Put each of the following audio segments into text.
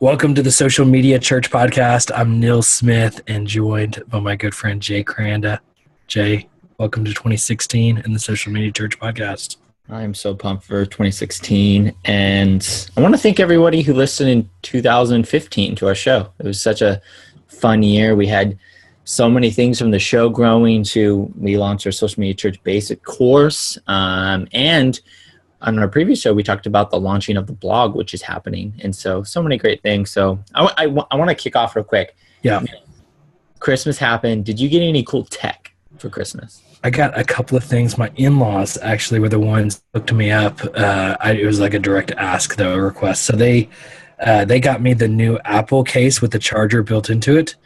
Welcome to the Social Media Church Podcast. I'm Neil Smith and joined by my good friend Jay Cranda. Jay, welcome to 2016 and the Social Media Church Podcast. I'm so pumped for 2016, and I want to thank everybody who listened in 2015 to our show. It was such a fun year. We had so many things from the show growing to we launched our Social Media Church Basic course, and on our previous show, we talked about the launching of the blog, which is happening. And so many great things. So I want to kick off real quick. Yeah. Christmas happened. Did you get any cool tech for Christmas? I got a couple of things. My in-laws actually were the ones that hooked me up. It was like a direct ask, though, a request. So they got me the new Apple case with the charger built into it,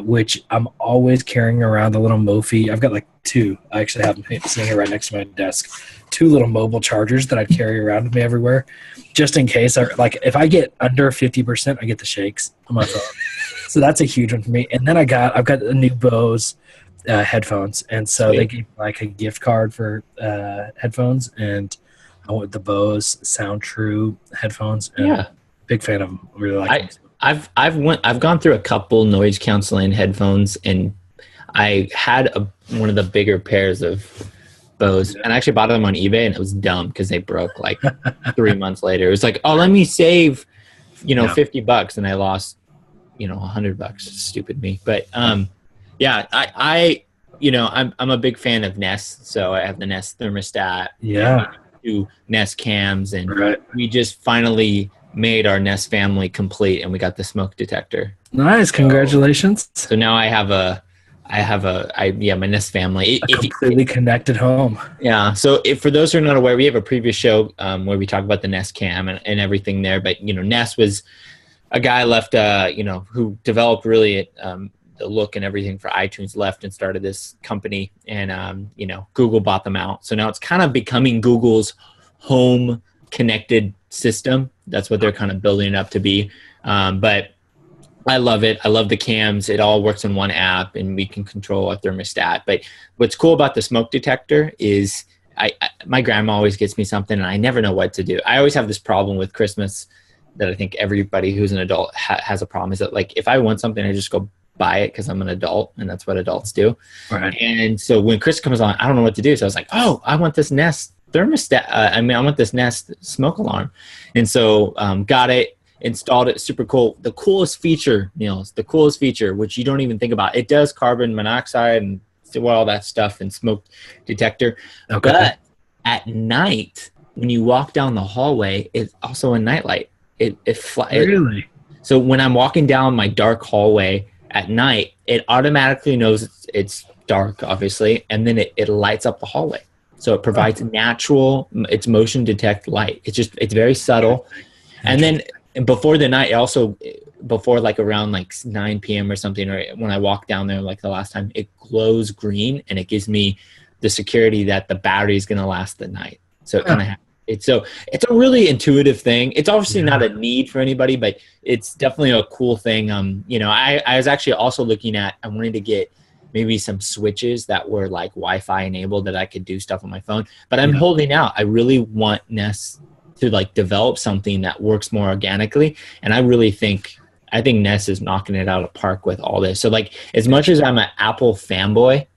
which I'm always carrying around, the little Mophie. I've got like two. I actually have them sitting here right next to my desk. Two little mobile chargers that I carry around with me everywhere, just in case. If I get under 50%, I get the shakes on my phone. So that's a huge one for me. And then I've got the new Bose headphones, and so they gave like a gift card for headphones, and I went with the Bose Sound True headphones. And Yeah, big fan of them. Really like them. I've gone through a couple noise canceling headphones, and I had one of the bigger pairs of Bose, and I actually bought them on eBay, and it was dumb because they broke like 3 months later. It was like, oh, let me save, $50, and I lost, $100. Stupid me. But yeah, I'm a big fan of Nest, so I have the Nest thermostat. Yeah. Two Nest cams, and Right. we just finally made our Nest family complete, and we got the smoke detector. Nice, congratulations. So now I have my Nest family. A completely connected home. Yeah. So for those who are not aware, we have a previous show where we talk about the Nest Cam and everything there. But, Nest was a guy left, who developed really the look and everything for iTunes, left and started this company. And, Google bought them out. So now it's kind of becoming Google's home connected system. That's what they're kind of building it up to be. But I love it. I love the cams. It all works in one app, and we can control our thermostat. But what's cool about the smoke detector is my grandma always gets me something, and I never know what to do. I always have this problem with Christmas that I think everybody who's an adult has a problem, is that like if I want something, I just go buy it because I'm an adult, and that's what adults do. Right. And so when Chris comes on, I don't know what to do. So I was like, oh, I want this Nest thermostat. I want this Nest smoke alarm. And so got it. Installed it. Super cool. The coolest feature, Neil, is the coolest feature, which you don't even think about. It does carbon monoxide and all that stuff and smoke detector. Okay. But at night, when you walk down the hallway, it's also a nightlight. Really? So when I'm walking down my dark hallway at night, it automatically knows it's dark, obviously, and then it lights up the hallway. So it provides it's motion detect light. It's very subtle. And then before the night, before like around like 9 p.m. or something, or when I walked down there like the last time, it glows green, and it gives me the security that the battery is going to last the night. So it kind of it's a really intuitive thing. It's obviously not a need for anybody, but it's definitely a cool thing. I was actually also looking at, I wanted to get maybe some switches that were like Wi-Fi enabled that I could do stuff on my phone, but I'm holding out. I really want Nest to like develop something that works more organically. And I think Nest is knocking it out of the park with all this. So like, as much as I'm an Apple fanboy,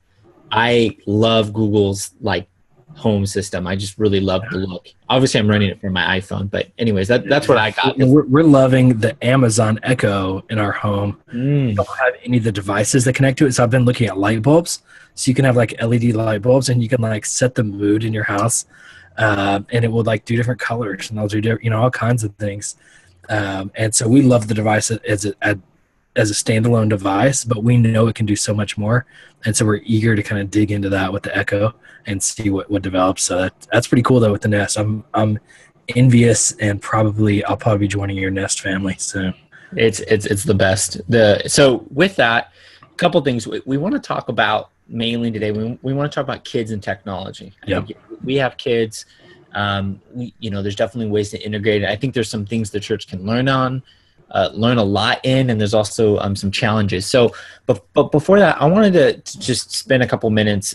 I love Google's like home system. I just really love the look. Obviously I'm running it from my iPhone, but anyways, that's what I got. We're loving the Amazon Echo in our home. We don't have any of the devices that connect to it. So I've been looking at light bulbs. So you can have like LED light bulbs, and you can like set the mood in your house. And it will like do different colors, and they'll do all kinds of things. And so we love the device as a standalone device, but we know it can do so much more. And so we're eager to kind of dig into that with the Echo and see what develops. So that's pretty cool though with the Nest. I'm envious, and I'll probably be joining your Nest family soon. It's the best. So with that, a couple things we want to talk about mainly today. We want to talk about kids and technology. We have kids. There's definitely ways to integrate it. I think there's some things the church can learn on learn a lot in, and there's also some challenges. So, but before that, I wanted to just spend a couple minutes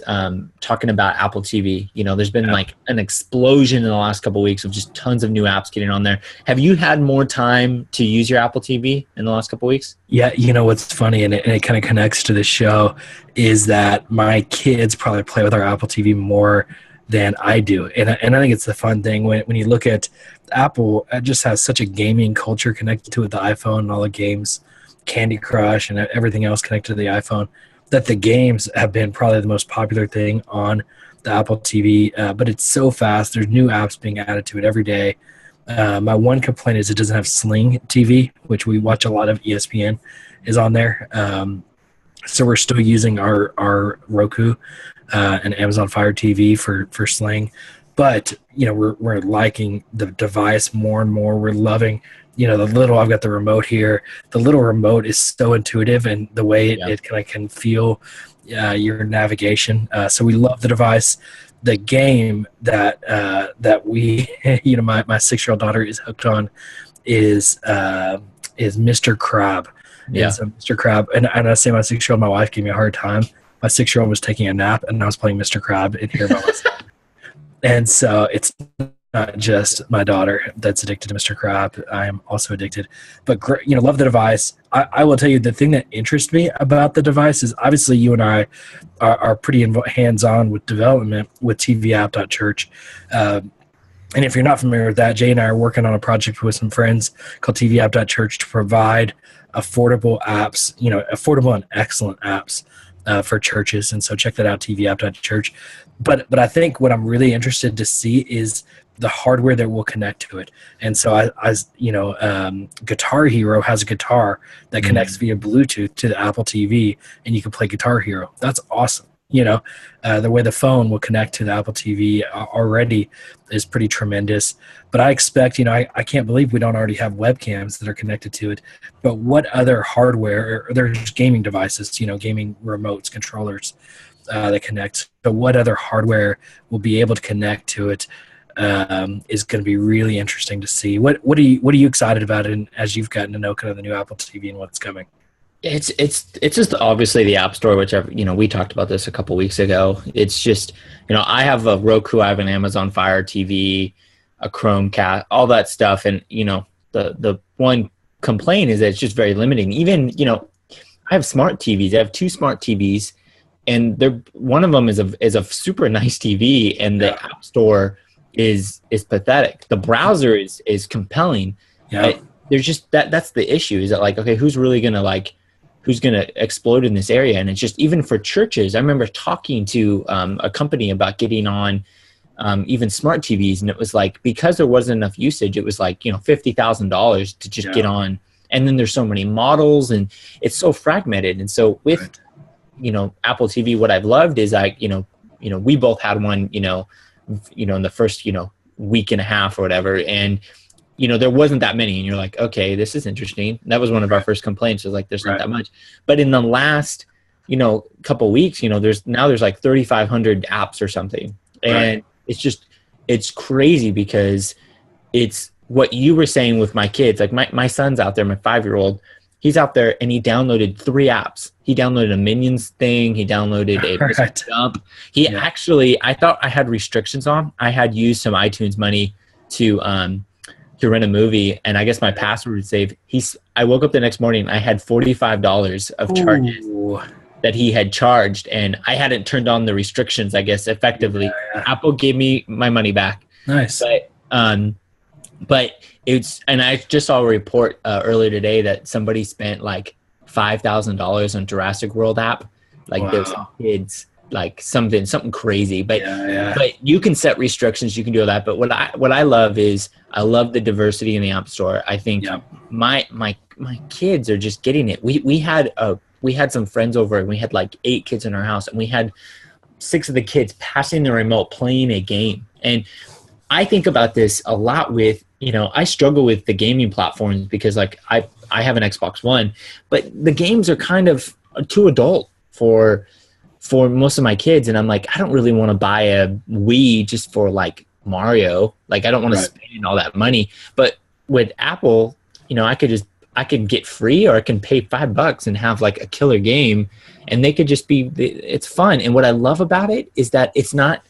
talking about Apple TV. You know, there's been like an explosion in the last couple of weeks of just tons of new apps getting on there. Have you had more time to use your Apple TV in the last couple of weeks? Yeah, you know what's funny, and it kind of connects to the show, is that my kids probably play with our Apple TV more than I do. And I think it's the fun thing when you look at Apple, it just has such a gaming culture connected to it, the iPhone and all the games, Candy Crush and everything else connected to the iPhone, that the games have been probably the most popular thing on the Apple TV. But it's so fast. There's new apps being added to it every day. My one complaint is it doesn't have Sling TV, which we watch a lot of. ESPN is on there. So we're still using our Roku and Amazon Fire TV for Sling. But, you know, we're liking the device more and more. We're loving, you know, I've got the remote here. The little remote is so intuitive, and the way it can feel your navigation. So we love the device. The game that we, you know, my 6-year-old daughter is hooked on is Mr. Crab. Yeah. And so Mr. Crab, and I say my 6-year-old, my wife gave me a hard time. My 6-year-old was taking a nap, and I was playing Mr. Crab in here by myself. And so it's not just my daughter that's addicted to Mr. Crab. I am also addicted. But, you know, love the device. I will tell you the thing that interests me about the device is obviously you and I are pretty hands-on with development with TVApp.church. And if you're not familiar with that, Jay and I are working on a project with some friends called TVApp.church to provide affordable apps, you know, affordable and excellent apps for churches. And so check that out, TVApp.church. But I think what I'm really interested to see is the hardware that will connect to it. And so I you know, Guitar Hero has a guitar that connects via Bluetooth to the Apple TV, and you can play Guitar Hero. That's awesome. You know, the way the phone will connect to the Apple TV already is pretty tremendous. But I expect, you know, I can't believe we don't already have webcams that are connected to it. But what other hardware, or there's gaming devices, you know, gaming remotes, controllers that connect. But what other hardware will be able to connect to it is going to be really interesting to see. What are you excited about it, as you've gotten to know kind of the new Apple TV and what's coming? It's just obviously the App Store, which you know, we talked about this a couple weeks ago. It's just, you know, I have a Roku, I have an Amazon Fire TV, a Chromecast, all that stuff, and you know, the one complaint is that it's just very limiting. Even, you know, I have smart TVs. I have 2 smart TVs, and one of them is a super nice TV, and the App Store is pathetic. The browser is compelling. Yeah. There's just that's the issue, is that like, okay, who's going to explode in this area? And it's just, even for churches, I remember talking to a company about getting on even smart TVs, and it was like, because there wasn't enough usage, it was like, you know, $50,000 to just get on. And then there's so many models, and it's so fragmented. And so with, you know, Apple TV, what I've loved is you know, we both had one, you know, in the first, you know, week and a half or whatever. And, you know, there wasn't that many, and you're like, okay, this is interesting. That was one of our first complaints, was like, there's not that much. But in the last, you know, couple of weeks, you know, there's like 3,500 apps or something. And it's crazy, because it's what you were saying with my kids. Like my son's out there, my 5-year-old, he's out there, and he downloaded 3 apps. He downloaded a Minions thing. He downloaded a Jump. He actually, I thought I had restrictions on. I had used some iTunes money to rent a movie, and I guess my password would save. I woke up the next morning, I had $45 of charges that he had charged, and I hadn't turned on the restrictions, I guess, effectively. Apple gave me my money back. Nice. But and I just saw a report earlier today that somebody spent like $5,000 on Jurassic World app. Like there's some kids, like something crazy, but you can set restrictions, you can do all that. But what I love is, I love the diversity in the App Store. I think my kids are just getting it. We had some friends over, and we had like 8 kids in our house, and we had 6 of the kids passing the remote, playing a game. And I think about this a lot with, you know, I struggle with the gaming platforms, because like I have an Xbox One, but the games are kind of too adult for most of my kids. And I'm like, I don't really want to buy a Wii just for like Mario. Like, I don't want to spend all that money. But with Apple, you know, I could just I could get free, or I can pay $5 and have like a killer game, and they could just be, it's fun. And what I love about it is that it's not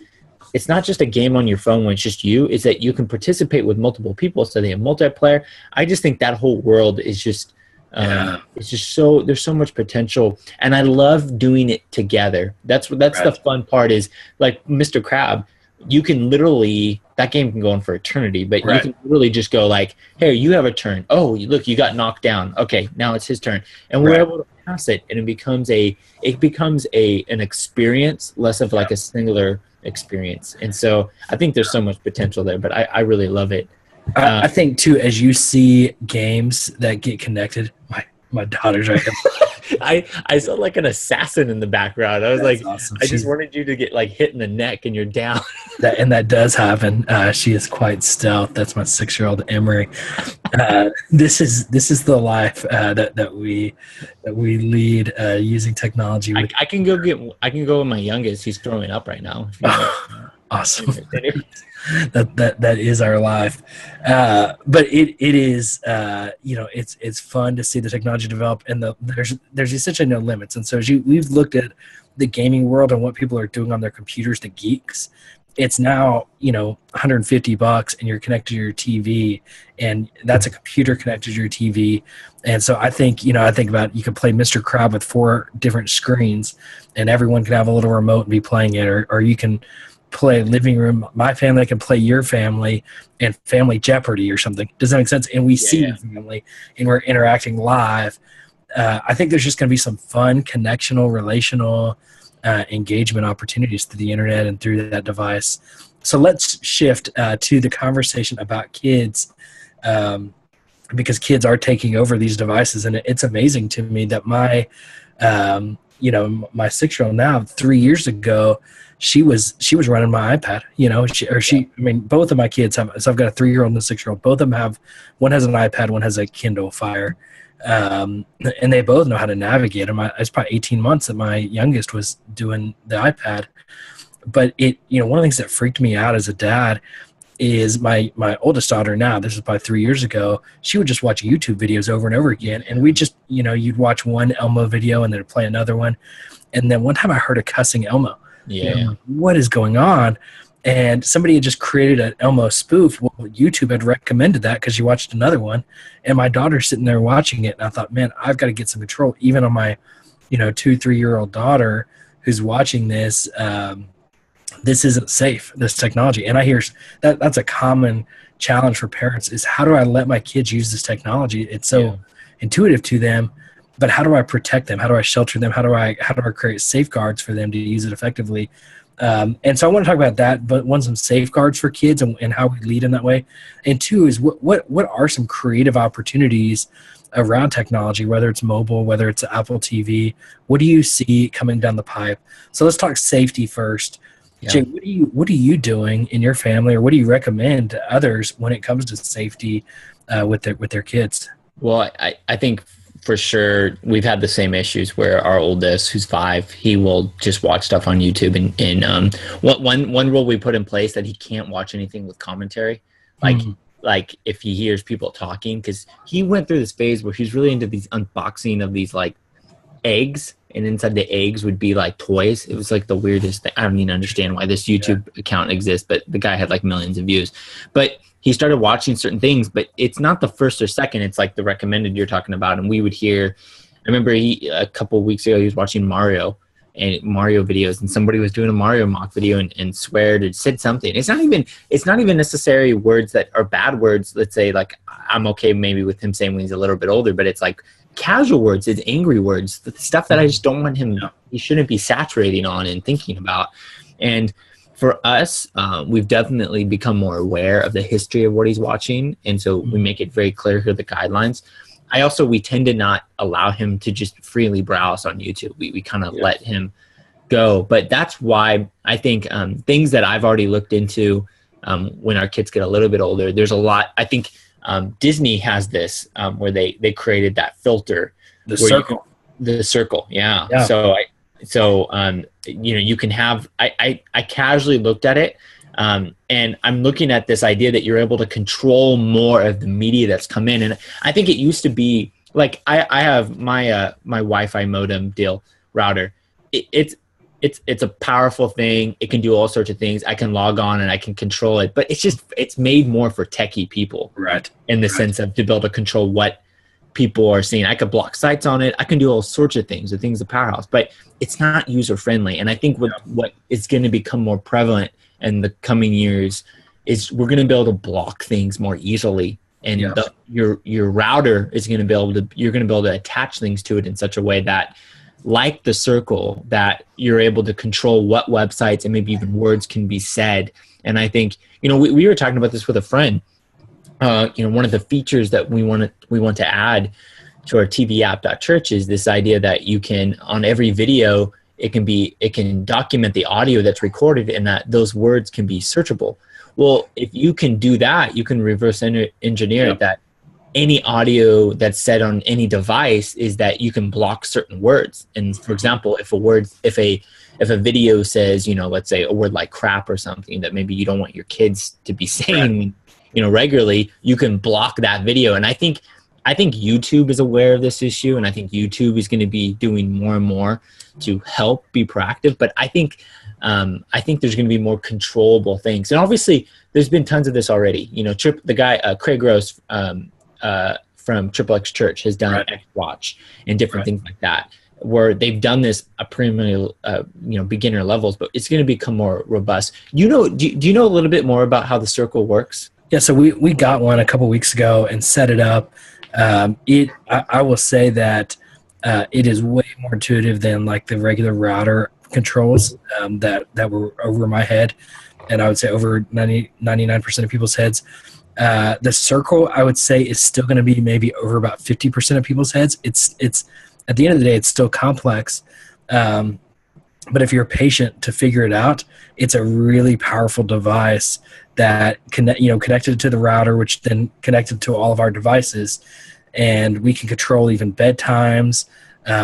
just a game on your phone when it's just you, is that you can participate with multiple people. So they have multiplayer. I just think that whole world is just, it's just so, there's so much potential, and I love doing it together. That's the fun part, is like Mr. Crab, you can literally, that game can go on for eternity, but you can literally just go like, hey, you have a turn. Oh, look, you got knocked down. Okay, now it's his turn. And we're able to pass it, and it becomes an experience, less of like a singular experience. And so I think there's so much potential there, but I really love it. I think too, as you see games that get connected, my daughter's right here. I saw like an assassin in the background. I was like, awesome. I just wanted you to get like hit in the neck and you're down. That does happen. She is quite stealth. That's my 6-year-old Emery. This is the life that we lead using technology. I can go with my youngest. He's throwing up right now. Awesome. that is our life. But it is it's fun to see the technology develop, and there's essentially no limits. And so as we've looked at the gaming world and what people are doing on their computers, the geeks, it's now $150 and you're connected to your TV, and that's a computer connected to your TV. And so I think about, you could play Mr. Crab with 4 different screens, and everyone can have a little remote and be playing it, or you can play living room, my family can play your family, and Family Jeopardy or something. Does that make sense? And we see your family, and we're interacting live. I think there's just going to be some fun, connectional, relational engagement opportunities through the internet and through that device. So let's shift to the conversation about kids, because kids are taking over these devices, and it's amazing to me that my 6-year-old now, 3 years ago, she was running my iPad, both of my kids have, so I've got a 3-year-old and a 6-year-old. Both of them have, one has an iPad, one has a Kindle Fire. And they both know how to navigate them. It's probably 18 months that my youngest was doing the iPad. But one of the things that freaked me out as a dad is my oldest daughter now, this is probably 3 years ago, she would just watch YouTube videos over and over again. And we just, you'd watch one Elmo video and then play another one. And then one time I heard a cussing Elmo. Yeah. What is going on? And somebody had just created an Elmo spoof. Well, YouTube had recommended that because you watched another one. And my daughter's sitting there watching it. And I thought, man, I've got to get some control. Even on my, 2-3-year-old daughter who's watching this, this isn't safe, this technology. And I hear that's a common challenge for parents, is how do I let my kids use this technology? It's so intuitive to them. But how do I protect them? How do I shelter them? How do I create safeguards for them to use it effectively? And so I want to talk about that, but one, some safeguards for kids and how we lead in that way. And 2 is what are some creative opportunities around technology, whether it's mobile, whether it's Apple TV? What do you see coming down the pipe? So let's talk safety first. Yeah. Jay, what are you doing in your family, or what do you recommend to others when it comes to safety with their kids? Well, I think for sure we've had the same issues where our oldest, who's 5, he will just watch stuff on YouTube, and one rule we put in place, that he can't watch anything with commentary, like if he hears people talking, because he went through this phase where he's really into these unboxing of these like eggs, and inside the eggs would be like toys. It was like the weirdest thing. I don't even understand why this YouTube account exists, but the guy had like millions of views. But he started watching certain things, but it's not the first or second. It's like the recommended you're talking about. And we would hear, I remember a couple of weeks ago, he was watching Mario videos, and somebody was doing a Mario mock video and sweared or said something. It's not even necessarily words that are bad words. Let's say, like, I'm okay maybe with him saying when he's a little bit older, but it's like casual words, it's angry words, the stuff that I just don't want him, he shouldn't be saturating on and thinking about. And for us, we've definitely become more aware of the history of what he's watching. And so we make it very clear here, the guidelines. We tend to not allow him to just freely browse on YouTube. We kind of let him go. But that's why I think things that I've already looked into when our kids get a little bit older, there's a lot. I think Disney has this where they created that filter. The circle. Yeah. So you can have, I casually looked at it. And I'm looking at this idea that you're able to control more of the media that's come in. And I think it used to be like, I have my my Wi-Fi modem deal router. It's a powerful thing. It can do all sorts of things. I can log on and I can control it, but it's made more for techie people, Right? In the sense of to be able to control what people are seeing. I could block sites on it. I can do all sorts of things. The thing's a powerhouse, but it's not user friendly. And I think what is going to become more prevalent in the coming years is we're going to be able to block things more easily. And your router is going to be able to, you're going to be able to attach things to it in such a way that, like the Circle, that you're able to control what websites and maybe even words can be said. And I think, we were talking about this with a friend. One of the features that we want to add to our TV app.church is this idea that you can, on every video, it can document the audio that's recorded and that those words can be searchable. Well, if you can do that, you can reverse engineer it, that any audio that's said on any device is that you can block certain words. And for example, if a video says, let's say a word like crap or something that maybe you don't want your kids to be saying, regularly, you can block that video. And I think YouTube is aware of this issue, and I think YouTube is going to be doing more and more to help be proactive. But I think there's going to be more controllable things. And obviously, there's been tons of this already. The guy Craig Gross from Triple X Church has done X Watch and different things like that, where they've done this primarily, beginner levels, but it's going to become more robust. Do you know a little bit more about how the Circle works? Yeah, so we got one a couple weeks ago and set it up. I will say that it is way more intuitive than like the regular router controls that were over my head, and I would say over 99% of people's heads. The Circle, I would say, is still going to be maybe over about 50% of people's heads. It's at the end of the day, it's still complex. But if you're patient to figure it out, it's a really powerful device that connected to the router, which then connected to all of our devices, and we can control even bedtimes.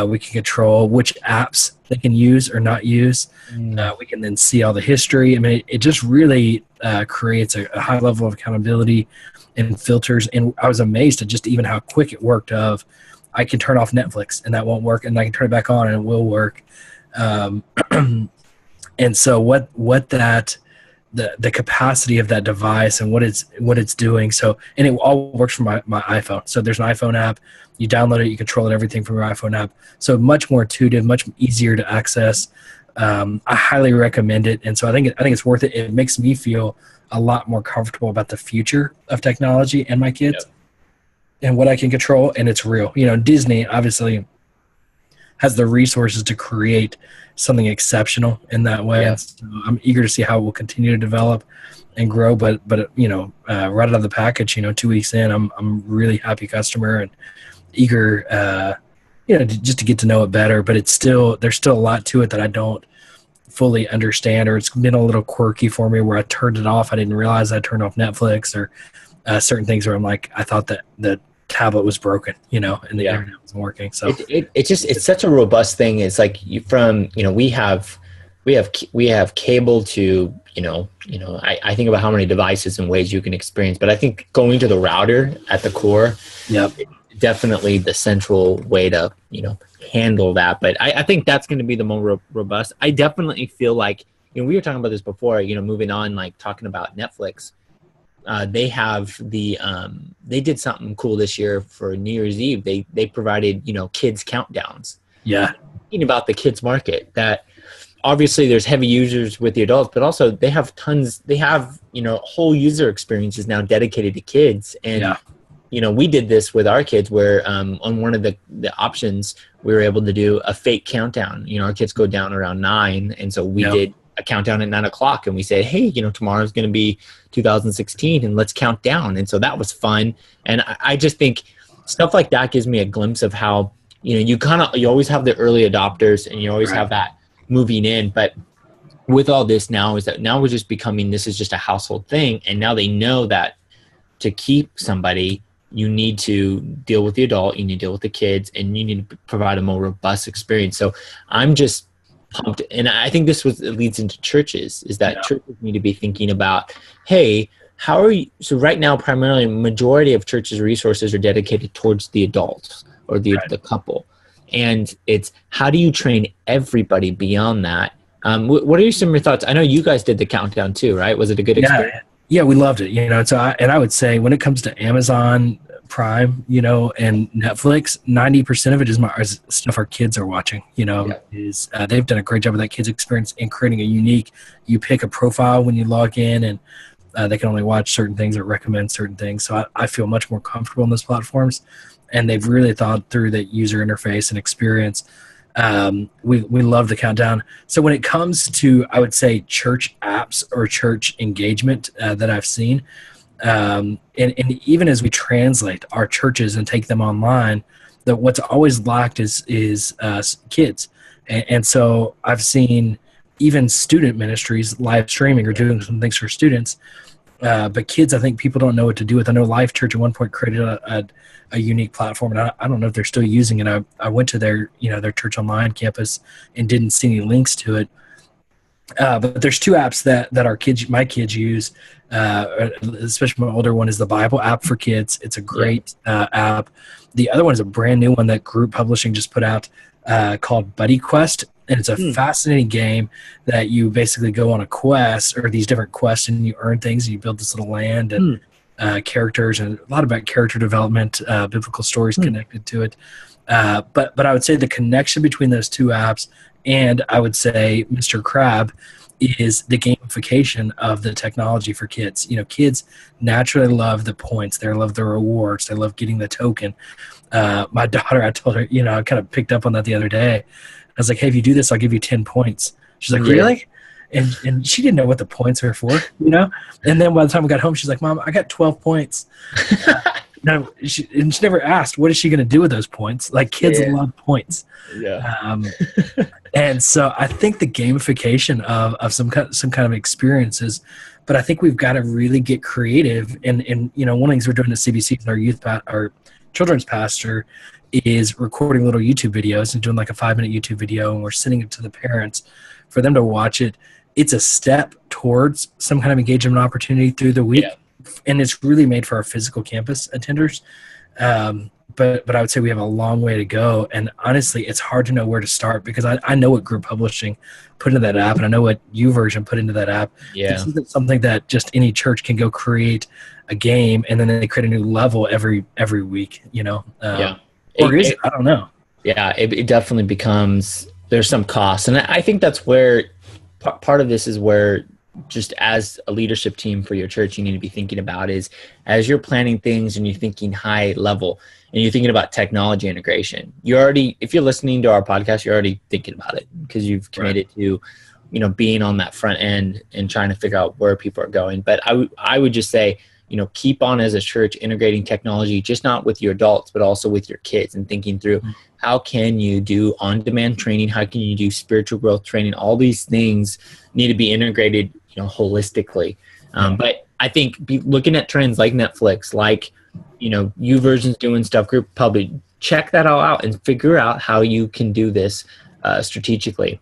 We can control which apps they can use or not use. We can then see all the history. I mean, it just really creates a high level of accountability and filters. And I was amazed at just even how quick it worked. I can turn off Netflix and that won't work, and I can turn it back on and it will work. And so what that the capacity of that device and what it's doing. So, and it all works from my iPhone. So there's an iPhone app. You download it, you control it, everything from your iPhone app. So much more intuitive, much easier to access. I highly recommend it. And so I think it's worth it. It makes me feel a lot more comfortable about the future of technology and my kids and what I can control. And it's real. Disney obviously has the resources to create something exceptional in that way. Yeah. So I'm eager to see how it will continue to develop and grow. But right out of the package, 2 weeks in, I'm really happy customer and eager, just to get to know it better. But there's still a lot to it that I don't fully understand, or it's been a little quirky for me where I turned it off. I didn't realize I turned off Netflix or certain things where I'm like, I thought that the tablet was broken, and the internet wasn't working. So it's such a robust thing. It's like we have cable to, I think about how many devices and ways you can experience, but I think going to the router at the core, definitely the central way to, handle that. But I think that's going to be the more robust. I definitely feel like, we were talking about this before, moving on, like talking about Netflix. They have they did something cool this year for New Year's Eve. They provided, kids countdowns. Yeah. Thinking about the kids market, that obviously there's heavy users with the adults, but also they have whole user experiences now dedicated to kids. And, we did this with our kids where on one of the options, we were able to do a fake countdown. Our kids go down around 9. And so we did a countdown at 9:00, and we said, hey, tomorrow's going to be 2016 and let's count down. And so that was fun. And I just think stuff like that gives me a glimpse of how, you always have the early adopters and you always have that moving in. But with all this now we're just becoming, this is just a household thing. And now they know that to keep somebody, you need to deal with the adult, you need to deal with the kids, and you need to provide a more robust experience. So I'm just pumped. And I think this was, it leads into churches, is that Yeah. churches need to be thinking about, hey, how are you? So right now, primarily, majority of churches' resources are dedicated towards the adults or the couple. And it's, how do you train everybody beyond that? What are some of your thoughts? I know you guys did the countdown too, right? Was it a good experience? Yeah, we loved it. You know, so I would say when it comes to Amazon Prime, you know, and Netflix, 90% of it is stuff our kids are watching. You know, they've done a great job with that kids experience in creating a unique. You pick a profile when you log in, and they can only watch certain things or recommend certain things. So I feel much more comfortable on those platforms, and they've really thought through the user interface and experience. We love the countdown. So when it comes to, I would say, church apps or church engagement that I've seen, and even as we translate our churches and take them online, that what's always lacked is kids. And so I've seen even student ministries live streaming or doing some things for students. But kids, I think people don't know what to do with. I know Life Church at one point created a unique platform, and I don't know if they're still using it. I went to their church online campus and didn't see any links to it. But there's two apps that my kids use, especially my older one, is the Bible app for kids. It's a great app. The other one is a brand new one that Group Publishing just put out called Buddy Quest. And it's a fascinating game that you basically go on a quest or these different quests, and you earn things, and you build this little land and characters, and a lot about character development, biblical stories connected to it. But I would say the connection between those two apps, and I would say Mr. Crab, is the gamification of the technology for kids. You know, kids naturally love the points. They love the rewards. They love getting the token. My daughter, I told her, you know, I kind of picked up on that the other day. I was like, hey, if you do this, I'll give you 10 points. She's like, really? And she didn't know what the points were for, you know? And then by the time we got home, she's like, Mom, I got 12 points. No, she never asked, what is she going to do with those points? Like, kids love points. Yeah. And so I think the gamification of some kind of experiences, but I think we've got to really get creative. And you know, one of the things we're doing at CBC is our children's pastor is recording little YouTube videos and doing like a 5-minute YouTube video, and we're sending it to the parents for them to watch it. It's a step towards some kind of engagement opportunity through the week. And it's really made for our physical campus attenders. But I would say we have a long way to go. And honestly, it's hard to know where to start, because I know what Group Publishing put into that app, and I know what YouVersion put into that app. This isn't something that just any church can go create a game and then they create a new level every week, you know? Or is it? I don't know. Yeah, it definitely becomes, there's some cost. And I think that's where part of this is where, just as a leadership team for your church, you need to be thinking about is, as you're planning things and you're thinking high level and you're thinking about technology integration, if you're listening to our podcast, you're already thinking about it, because you've committed to, you know, being on that front end and trying to figure out where people are going. But I would just say, you know, keep on as a church integrating technology, just not with your adults, but also with your kids, and thinking through how can you do on-demand training? How can you do spiritual growth training? All these things need to be integrated, you know, holistically. But I think looking at trends like Netflix, like, you know, YouVersion's doing stuff, Group Public, check that all out and figure out how you can do this strategically.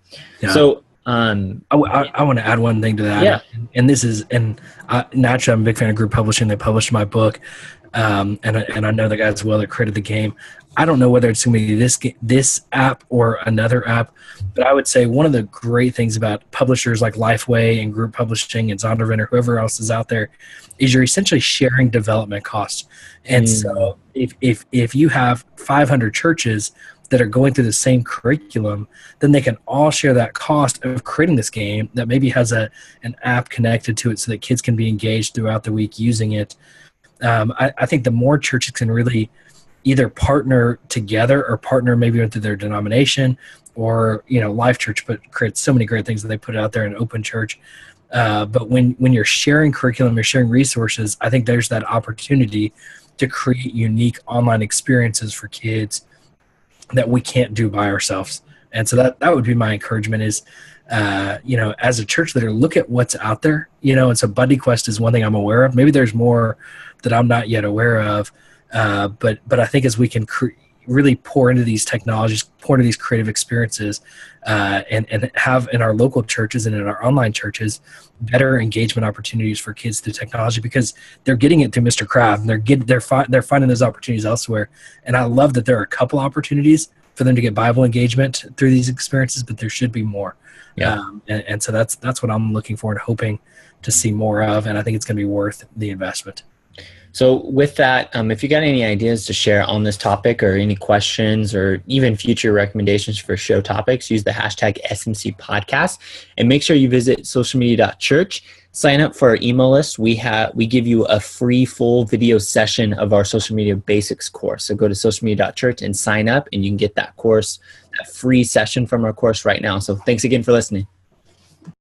So I want to add one thing to that. And this is, naturally I'm a big fan of Group Publishing. They published my book. And I know the guys well that created the game. I don't know whether it's going to be this app or another app, but I would say one of the great things about publishers like Lifeway and Group Publishing and Zondervan or whoever else is out there is you're essentially sharing development costs. And so if you have 500 churches that are going through the same curriculum, then they can all share that cost of creating this game that maybe has an app connected to it so that kids can be engaged throughout the week using it. I think the more churches can really either partner together or partner maybe with their denomination, or, you know, Life Church creates so many great things that they put out there in open church. But when you're sharing curriculum, you're sharing resources, I think there's that opportunity to create unique online experiences for kids that we can't do by ourselves. And so that would be my encouragement is, you know, as a church leader, look at what's out there, you know, and so Buddy Quest is one thing I'm aware of. Maybe there's more that I'm not yet aware of. But I think as we can really pour into these technologies, pour into these creative experiences, and have in our local churches and in our online churches better engagement opportunities for kids through technology, because they're getting it through Mr. Craft, and they're finding those opportunities elsewhere. And I love that there are a couple opportunities for them to get Bible engagement through these experiences, but there should be more. Yeah. And so that's what I'm looking for and hoping to see more of, and I think it's going to be worth the investment. So with that, if you got any ideas to share on this topic, or any questions, or even future recommendations for show topics, use the hashtag SMC podcast, and make sure you visit socialmedia.church. Sign up for our email list. We give you a free full video session of our social media basics course. So go to socialmedia.church and sign up, and you can get that course, that free session from our course right now. So thanks again for listening.